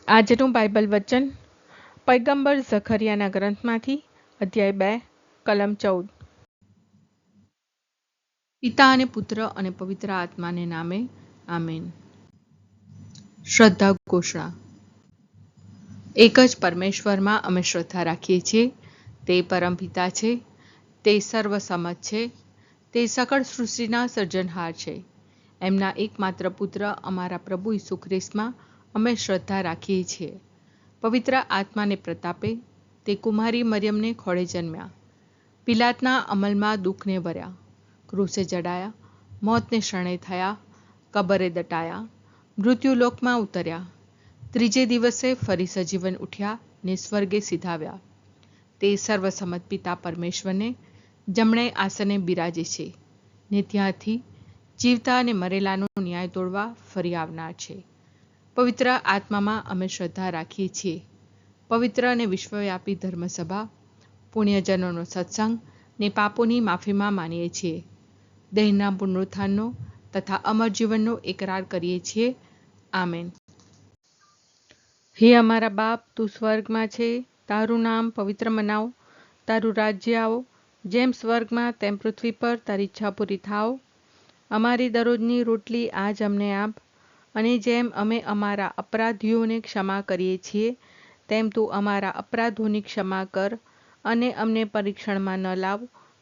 આજનું બાઇબલ વચન પૈગંબર ઝખરિયાના ગ્રંથમાંથી અધ્યાય 2 કલમ 14। પિતા અને પુત્ર અને પવિત્ર આત્માને નામે આમેન। શ્રદ્ધા ઘોષણા। એક જ પરમેશ્વરમાં અમે શ્રદ્ધા રાખીએ છીએ। તે પરમપિતા છે, તે સર્વસમત છે, તે સકળ સૃષ્ટિના સર્જનહાર છે। એમના એકમાત્ર પુત્ર અમારા પ્રભુ ઈસુ ખ્રિસ્તમાં અમે શ્રદ્ધા રાખીએ છીએ। પવિત્ર આત્માને પ્રતાપે તે કુમારી મરિયમને ખોળે જન્મ્યા, પિલાતના અમલમાં દુઃખને વર્યા, ક્રૂસે જડાયા, મોતને શરણે થયા, કબરે દટાયા, મૃત્યુલોકમાં ઉતર્યા, ત્રીજે દિવસે ફરી સજીવન ઉઠ્યા ને સ્વર્ગે સિધાવ્યા। તે સર્વસમત પિતા પરમેશ્વરને જમણે આસને બિરાજે છે ને ત્યાંથી જીવતા અને મરેલાનો ન્યાય તોડવા ફરી આવનાર છે। પવિત્ર આત્મામાં અમે શ્રદ્ધા રાખીએ છીએ। પવિત્ર અને વિશ્વવ્યાપી ધર્મસભા, પુણ્યજનોનો સત્સંગ ને પાપોની માફીમાં માનીએ છીએ। દેહના પુનરુત્થાનનો તથા અમર જીવનનો એકરાર કરીએ છીએ। આમેન। હે અમારા બાપ, તું સ્વર્ગમાં છે, તારું નામ પવિત્ર મનાવ, તારું રાજ્ય આવો, જેમ સ્વર્ગમાં તેમ પૃથ્વી પર તારી ઈચ્છા પૂરી થાવ। અમારી દરરોજની રોટલી આજ અમને આપ, અને જેમ અમે અમારા અપરાધીઓને ક્ષમા કરીએ છીએ તેમ તું અમારા અપરાધોની ક્ષમા કર, અને અમને પરીક્ષણમાં ન લાવ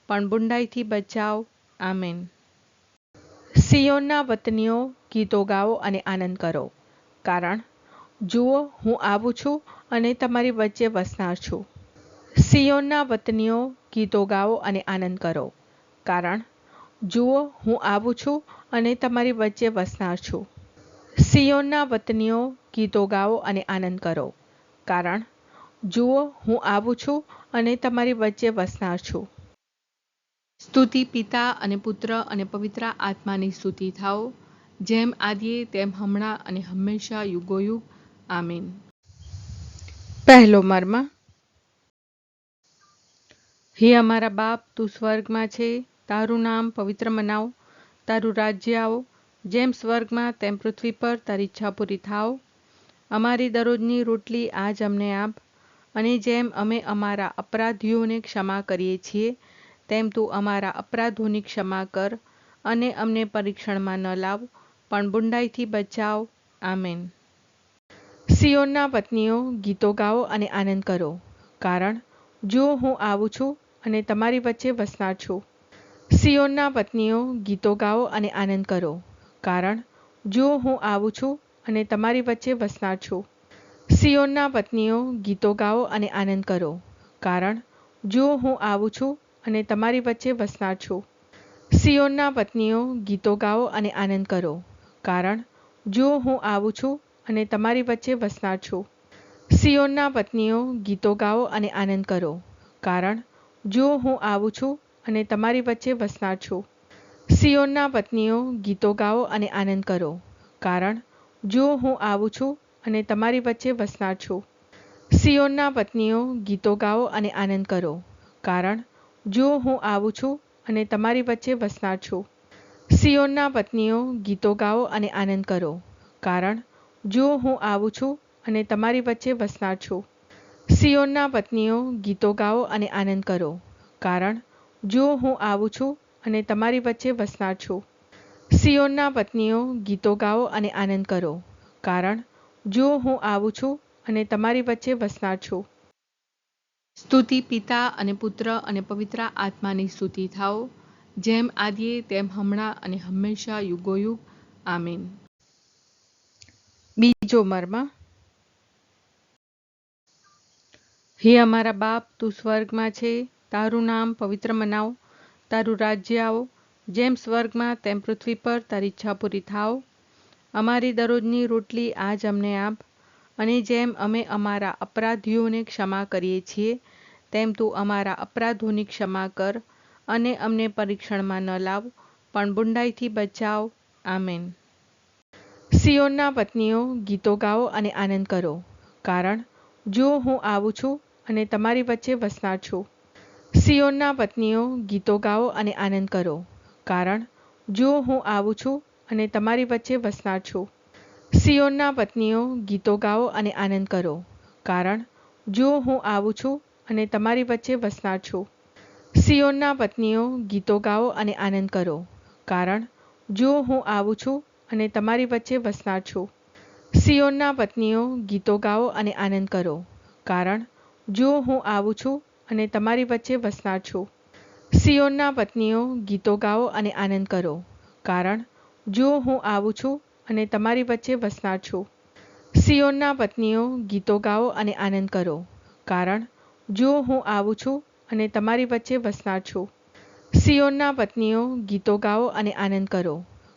પણ બુંડાઈથી બચાવ। આમેન। સિયોનના વતનીઓ, ગીતો ગાઓ અને આનંદ કરો, કારણ જુઓ હું આવું છું અને તમારી વચ્ચે વસનાર છું। સિયોનના વતનીઓ, ગીતો ગાઓ અને આનંદ કરો, કારણ જુઓ હું આવું છું અને તમારી વચ્ચે વસનાર છું। સિયોનના વતનીઓ, ગીતો ગાઓ અને આનંદ કરો, કારણ જુઓ હું આવું છું અને તમારી વચ્ચે વસનાર છું। સ્તુતિ પિતા અને પુત્ર અને પવિત્ર આત્માની સ્તુતિ થાઓ, જેમ આદિએ તેમ હમણાં અને હંમેશા યુગોયુગ। આમીન। પહેલો મર્મ। હે અમારા બાપ, તું સ્વર્ગમાં છે, તારું નામ પવિત્ર મનાવ, તારું રાજ્ય આવો, જેમ સ્વર્ગમાં તેમ પૃથ્વી પર તારી ઈચ્છા પૂરી થાવ। અમારી દરરોજની રોટલી આજ અમને આપ, અને જેમ અમે અમારા અપરાધીઓને ક્ષમા કરીએ છીએ તેમ તું અમારા અપરાધોની ક્ષમા કર, અને અમને પરીક્ષણમાં ન લાવ પણ બુંડાઈથી બચાવ। આમેન। સિયોનના વતનીઓ, ગીતો ગાઓ અને આનંદ કરો, કારણ જુઓ હું આવું છું અને તમારી વચ્ચે વસનાર છું। સિયોનના વતનીઓ, ગીતો ગાઓ અને આનંદ કરો, કારણ જુઓ હું આવું છું અને તમારી વચ્ચે વસનાર છું। સિયોનના વતનીઓ, ગીતો ગાઓ અને આનંદ કરો, કારણ જુઓ હું આવું છું અને તમારી વચ્ચે વસનાર છું। સિયોનના વતનીઓ, ગીતો ગાઓ અને આનંદ કરો, કારણ જુઓ હું આવું છું અને તમારી વચ્ચે વસનાર છું। સિયોનના વતનીઓ, ગીતો ગાઓ અને આનંદ કરો, કારણ જુઓ હું આવું છું અને તમારી વચ્ચે વસનાર છું। સિયોનના વતનીઓ, ગીતો ગાઓ અને આનંદ કરો, કારણ જુઓ હું આવું છું અને તમારી વચ્ચે વસનાર છું। સિયોનના વતનીઓ, ગીતો ગાઓ અને આનંદ કરો, કારણ જુઓ હું આવું છું અને તમારી વચ્ચે વસનાર છું। સિયોનના વતનીઓ, ગીતો ગાઓ અને આનંદ કરો, કારણ જુઓ હું આવું છું અને તમારી વચ્ચે વસનાર છું। સિયોનના વતનીઓ, ગીતો ગાઓ અને આનંદ કરો, કારણ જુઓ હું આવું છું અને તમારી વચ્ચે વસનાર છું। સિયોનના વતનીઓ, ગીતો ગાઓ અને આનંદ કરો, કારણ જુઓ હું આવું છું અને તમારી વચ્ચે વસનાર છું। સ્તુતિ પિતા અને પુત્ર અને પવિત્ર આત્માની સ્તુતિ થાઓ, જેમ આદિએ તેમ હમણાં અને હંમેશા યુગોયુગ। આમીન। બીજો મર્મ। હે અમારા બાપ, તું સ્વર્ગમાં છે, તારું નામ પવિત્ર મનાવ, તારું રાજ્ય આવો, જેમ સ્વર્ગમાં તેમ પૃથ્વી પર તારી ઈચ્છા પૂરી થાવ। અમારી દરરોજની રોટલી આજ અમને આપ, અને જેમ અમે અમારા અપરાધીઓને ક્ષમા કરીએ છીએ તેમ તું અમારા અપરાધોની ક્ષમા કર, અને અમને પરીક્ષણમાં ન લાવ પણ બુંડાઈથી બચાવ। આમેન। સિયોનના વતનીઓ, ગીતો ગાઓ અને આનંદ કરો, કારણ જુઓ હું આવું છું અને તમારી વચ્ચે વસનાર છું। સિયોનના વતનીઓ, ગીતો ગાઓ અને આનંદ કરો, કારણ જુઓ હું આવું છું અને તમારી વચ્ચે વસનાર છું। સિયોનના પત્નીઓ ગીતો ગાઓ અને આનંદ કરો, કારણ જો હું આવું છું અને તમારી વચ્ચે વસનાર છું. સિયોનના પત્નીઓ ગીતો ગાઓ અને આનંદ કરો, કારણ જો હું આવું છું અને તમારી વચ્ચે વસનાર છું. સિયોનના પત્નીઓ ગીતો ગાઓ અને આનંદ કરો, કારણ જો હું આવું છું અને તમારી વચ્ચે વસનાર છું. સિયોનના પત્નીઓ ગીતો ગાઓ અને આનંદ કરો, કારણ જો હું આવું છું અને તમારી વચ્ચે વસનાર છું. સિયોનના પત્નીઓ ગીતો ગાઓ અને આનંદ કરો, કારણ જો હું આવું છું અને તમારી વચ્ચે વસનાર છું. સિયોનના પત્નીઓ ગીતો ગાઓ અને આનંદ કરો,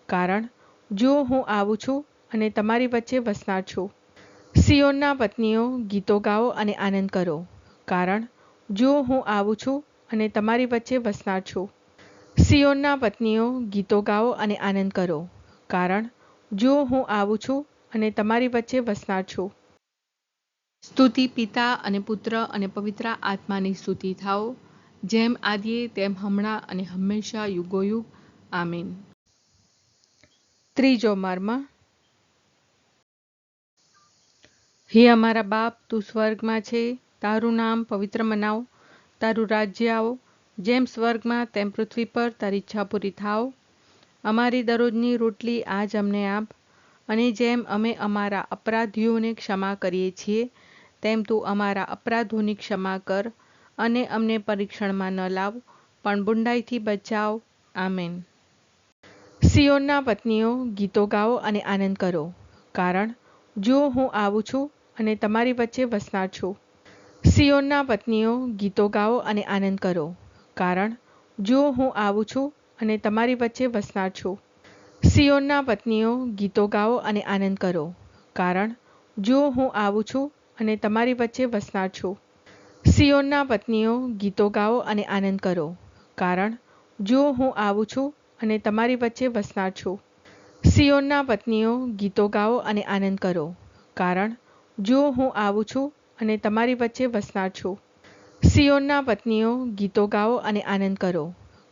કારણ જો હું આવું છું અને તમારી વચ્ચે વસનાર છું. સિયોનના પત્નીઓ ગીતો ગાઓ અને આનંદ કરો, કારણ જો હું આવું છું અને તમારી વચ્ચે વસનાર છું. સિયોનના પત્નીઓ ગીતો ગાઓ અને આનંદ કરો, કારણ જો હું આવું છું અને તમારી વચ્ચે વસનાર છું. સ્તુતિ પિતા અને પુત્ર અને પવિત્ર આત્માની સ્તુતિ થાઓ, જેમ આદિએ તેમ હમણાં અને હંમેશા યુગોયુગ. આમીન. ત્રીજો મર્મ. હે અમારા બાપ, તું સ્વર્ગમાં છે, તારું નામ પવિત્ર મનાવ, તારું રાજ્ય આવો, જેમ સ્વર્ગમાં તેમ પૃથ્વી પર તારી ઈચ્છા પૂરી થાવ. અમારી દરરોજની રોટલી આજ અમને આપ, અને જેમ અમે અમારા અપરાધીઓને ક્ષમા કરીએ છીએ, તેમ તું અમારા અપરાધોની ક્ષમા કર, અને અમને પરીક્ષણમાં ન લાવ, પણ બુંડાઈથી બચાવ. આમેન. સિયોનના પત્નીઓ ગીતો ગાઓ અને આનંદ કરો, કારણ જો હું આવું છું અને તમારી વચ્ચે વસનાર છું. સિયોનના પત્નીઓ ગીતો ગાઓ અને આનંદ કરો, કારણ જો હું આવું છું અને તમારી વચ્ચે વસનાર છું. સિયોનના પત્નીઓ ગીતો ગાઓ અને આનંદ કરો, કારણ જો હું આવું છું અને તમારી વચ્ચે વસનાર છું. સિયોનના પત્નીઓ ગીતો ગાઓ અને આનંદ કરો, કારણ જો હું આવું છું અને તમારી વચ્ચે વસનાર છું. સિયોનના પત્નીઓ ગીતો ગાઓ અને આનંદ કરો, કારણ જો હું આવું છું અને તમારી વચ્ચે વસનાર છું. સિયોનના પત્નીઓ ગીતો ગાઓ અને આનંદ કરો,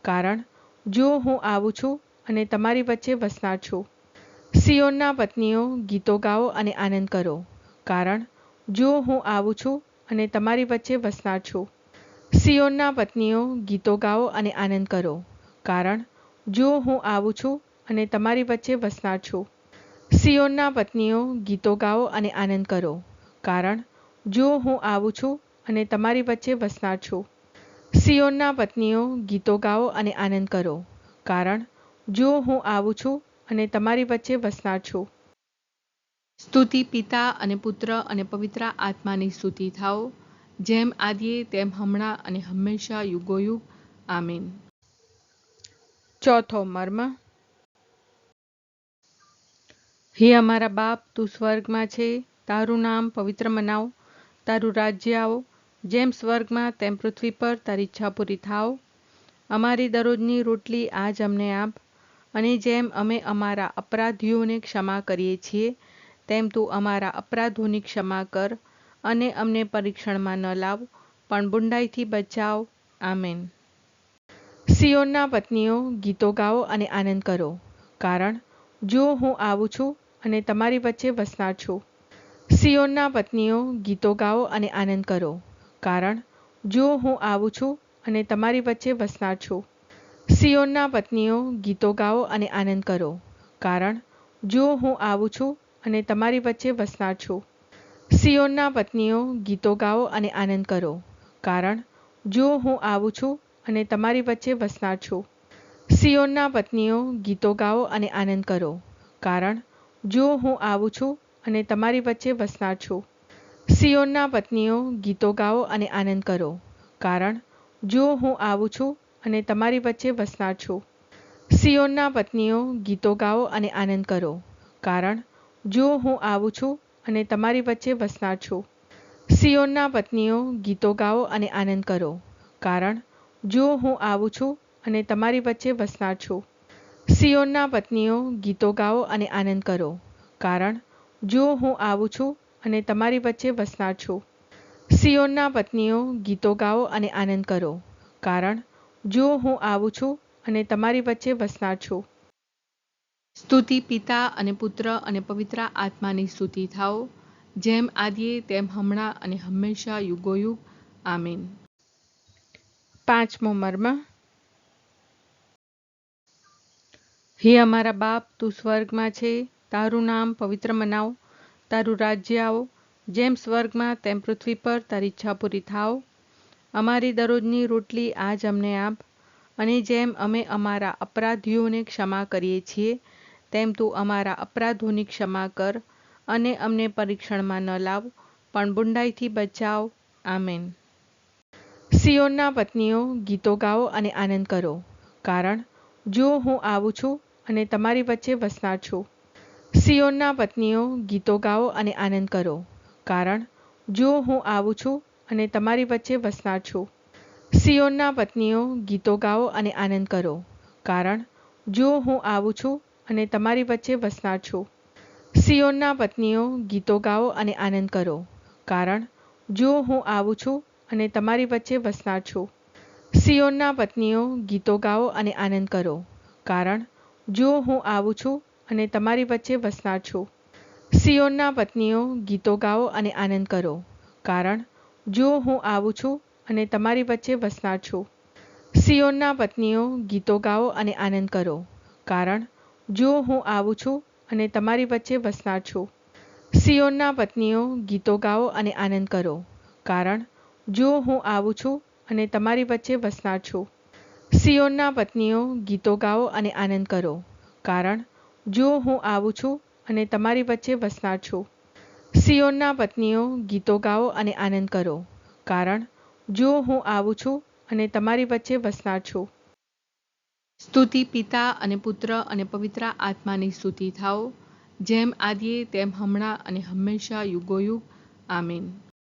કારણ જો હું આવું છું અને તમારી વચ્ચે વસનાર છું. સિયોનના પત્નીઓ ગીતો ગાઓ અને આનંદ કરો, કારણ જો હું આવું છું અને તમારી વચ્ચે વસનાર છું. સિયોનના પત્નીઓ ગીતો ગાઓ અને આનંદ કરો, કારણ જો હું આવું છું અને તમારી વચ્ચે વસનાર છું. સિયોનના પત્નીઓ ગીતો ગાઓ અને આનંદ કરો, કારણ જો હું આવું છું અને તમારી વચ્ચે વસનાર છું. સિયોનના પત્નીઓ ગીતો ગાઓ અને આનંદ કરો, કારણ જો હું આવું છું અને તમારી વચ્ચે વસનાર છું. સ્તુતિ પિતા અને પુત્ર અને પવિત્ર આત્માની સ્તુતિ થાઓ, જેમ આદિએ તેમ હમણાં અને હંમેશા યુગોયુગ. આમીન. ચોથો મર્મ. હે અમારા બાપ, તું સ્વર્ગમાં છે, તારું નામ પવિત્ર મનાવ, તારું રાજ્ય આવો, જેમ સ્વર્ગમાં તેમ પૃથ્વી પર તારી ઈચ્છા પૂરી થાવ. અમારી દરરોજની રોટલી આજ અમને આપ, અને જેમ અમે અમારા અપરાધીઓને ક્ષમા કરીએ છીએ, તેમ તું અમારા અપરાધોની ક્ષમા કર, અને અમને પરીક્ષણમાં ન લાવ, પણ બુંડાઈથી બચાવ. આમેન. સિયોનના પત્નીઓ ગીતો ગાઓ અને આનંદ કરો, કારણ જો હું આવું છું અને તમારી વચ્ચે વસનાર છું. સિયોનના પત્નીઓ ગીતો ગાઓ અને આનંદ કરો, કારણ જો હું આવું છું અને તમારી વચ્ચે વસનાર છું. સિયોનના પત્નીઓ ગીતો ગાઓ અને આનંદ કરો, કારણ જો હું આવું છું અને તમારી વચ્ચે વસનાર છું. સિયોનના પત્નીઓ ગીતો ગાઓ અને આનંદ કરો, કારણ જો હું આવું છું અને તમારી વચ્ચે વસનાર છું. સિયોનના પત્નીઓ ગીતો ગાઓ અને આનંદ કરો, કારણ જો હું આવું છું અને તમારી વચ્ચે વસનાર છું. સિયોનના પત્નીઓ ગીતો ગાઓ અને આનંદ કરો, કારણ જો હું આવું છું અને તમારી વચ્ચે વસનાર છું. સિયોનના પત્નીઓ ગીતો ગાઓ અને આનંદ કરો, કારણ જો હું આવું છું અને તમારી વચ્ચે વસનાર છું. સિયોનના પત્નીઓ ગીતો ગાઓ અને આનંદ કરો, કારણ જો હું આવું છું અને તમારી વચ્ચે વસનાર છું. સિયોનના પત્નીઓ ગીતો ગાઓ અને આનંદ કરો, કારણ જો હું આવું છું અને તમારી વચ્ચે વસનાર છું. સિયોનના પત્નીઓ ગીતો ગાઓ અને આનંદ કરો, કારણ જો હું આવું છું અને તમારી વચ્ચે વસનાર છું. સ્તુતિ પિતા અને પુત્ર અને પવિત્ર આત્માની સ્તુતિ થાઓ, જેમ આદિએ તેમ હમણાં અને હંમેશા યુગોયુગ. આમીન. પાંચમો મર્મ. હે અમારા બાપ, તું સ્વર્ગમાં છે, તારું નામ પવિત્ર મનાવ, તારું રાજ્ય આવો, જેમ સ્વર્ગમાં તેમ પૃથ્વી પર તારી ઈચ્છા પૂરી થાવ. અમારી દરરોજની રોટલી આજ અમને આપ, અને જેમ અમે અમારા અપરાધીઓને ક્ષમા કરીએ છીએ, તેમ તું અમારા અપરાધોની ક્ષમા કર, અને અમને પરીક્ષણમાં ન લાવ, પણ બુંડાઈથી બચાવ. આમેન. સિયોનના પત્નીઓ, ગીતો ગાઓ અને આનંદ કરો, કારણ જો હું આવું છું અને તમારી વચ્ચે વસનાર છું. સિયોનના પત્નીઓ, ગીતો ગાઓ અને આનંદ કરો, કારણ જો હું આવું છું અને તમારી વચ્ચે વસનાર છું. સિયોનના પત્નીઓ, ગીતો ગાઓ અને આનંદ કરો, કારણ જો હું આવું છું અને તમારી વચ્ચે વસનાર છું. સિયોનના પત્નીઓ, ગીતો ગાઓ અને આનંદ કરો, કારણ જો હું આવું છું અને તમારી વચ્ચે વસનાર છું. સિયોનના પત્નીઓ, ગીતો ગાઓ અને આનંદ કરો, કારણ જો હું આવું છું અને તમારી વચ્ચે વસનાર છું. સિયોનના પત્નીઓ, ગીતો ગાઓ અને આનંદ કરો, કારણ જો હું આવું છું અને તમારી વચ્ચે વસનાર છું. સિયોનના પત્નીઓ, ગીતો ગાઓ અને આનંદ કરો, કારણ જો હું આવું છું અને તમારી વચ્ચે વસનાર છું. સિયોનના પત્નીઓ, ગીતો ગાઓ અને આનંદ કરો, કારણ જો હું આવું છું અને તમારી વચ્ચે વસનાર છું. સિયોનના પત્નીઓ, ગીતો ગાઓ અને આનંદ કરો, કારણ જો હું આવું છું અને તમારી વચ્ચે વસનાર છું. સિયોનના પત્નીઓ, ગીતો ગાઓ અને આનંદ કરો, કારણ જો હું આવું છું અને તમારી વચ્ચે વસનાર છું. સ્તુતિ પિતા અને પુત્ર અને પવિત્ર આત્માની સ્તુતિ થાઓ, જેમ આદિએ તેમ હમણાં અને હંમેશા યુગોયુગ. આમીન.